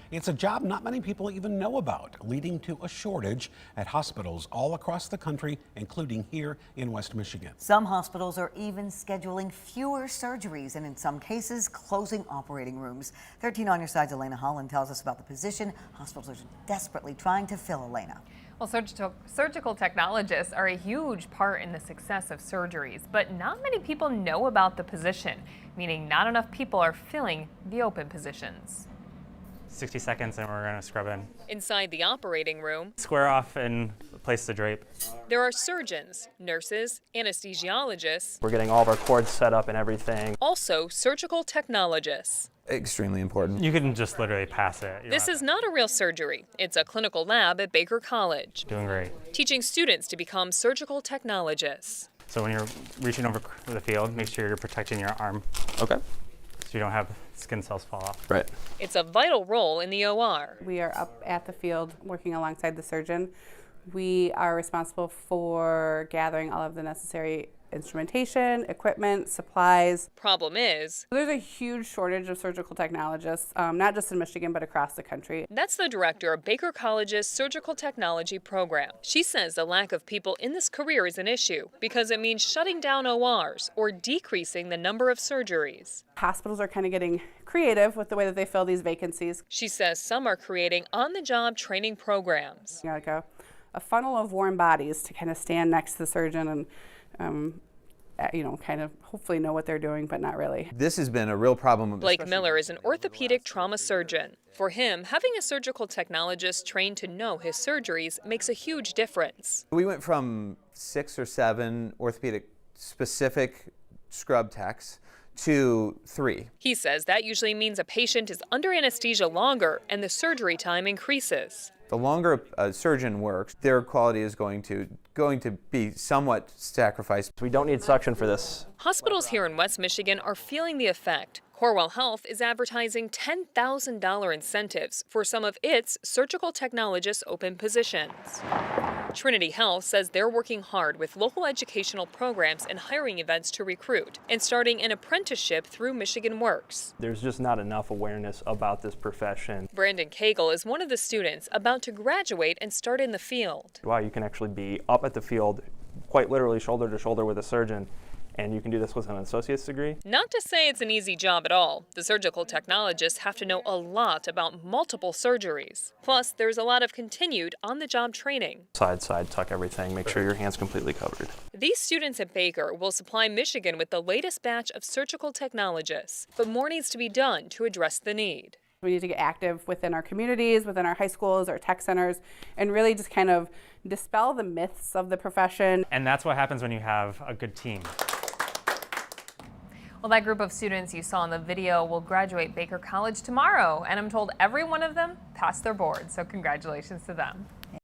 It's a job not many people even know about, leading to a shortage at hospitals all across the country, including here in West Michigan. Some hospitals are even scheduling fewer surgeries and in some cases closing operating rooms. 13 on your side's Elena Holland tells us about the position hospitals are desperately trying to fill. Elena. Well, surgical technologists are a huge part in the success of surgeries, but not many people know about the position, meaning not enough people are filling the open positions. 60 seconds and we're going to scrub in. Inside the operating room, Square off and place the drape. there are surgeons, nurses, anesthesiologists, We're getting all of our cords set up and everything. also surgical technologists. Extremely important. You can just literally pass it. You This don't is not a real surgery. It's a clinical lab at Baker College, have to- doing great. teaching students to become surgical technologists. So when you're reaching over the field, make sure you're protecting your arm Okay. so you don't have skin cells fall off. Right. It's a vital role in the OR. We are up at the field working alongside the surgeon. We are responsible for gathering all of the necessary instrumentation, equipment, supplies. Problem is, There's a huge shortage of surgical technologists, not just in Michigan, but across the country. that's the director of Baker College's Surgical Technology program. She says the lack of people in this career is an issue because it means shutting down ORs or decreasing the number of surgeries. Hospitals are kind of getting creative with the way that they fill these vacancies. She says some are creating on-the-job training programs. You know, like a funnel of warm bodies to kind of stand next to the surgeon and kind of hopefully know what they're doing, but not really. This has been a real problem. Blake Miller is an orthopedic trauma surgeon. For him, having a surgical technologist trained to know his surgeries makes a huge difference. We went from 6 or 7 orthopedic specific scrub techs to 3. He says that usually means a patient is under anesthesia longer and the surgery time increases. The longer a surgeon works, their quality is going to be somewhat sacrificed. We don't need suction for this. Hospitals here in West Michigan are feeling the effect. Corewell Health is advertising $10,000 incentives for some of its surgical technologists' open positions. Trinity Health says they're working hard with local educational programs and hiring events to recruit and starting an apprenticeship through Michigan Works. There's just not enough awareness about this profession. Brandon Cagle is one of the students about to graduate and start in the field. Wow, you can actually be up at the field, quite literally shoulder to shoulder with a surgeon, and you can do this with an associate's degree. Not to say it's an easy job at all. The surgical technologists have to know a lot about multiple surgeries. Plus, there's a lot of continued on-the-job training. Side, tuck everything, make sure your hand's completely covered. These students at Baker will supply Michigan with the latest batch of surgical technologists, but more needs to be done to address the need. We need to get active within our communities, within our high schools, our tech centers, and really just kind of dispel the myths of the profession. And that's what happens when you have a good team. Well, that group of students you saw in the video will graduate Baker College tomorrow, and I'm told every one of them passed their board, so congratulations to them.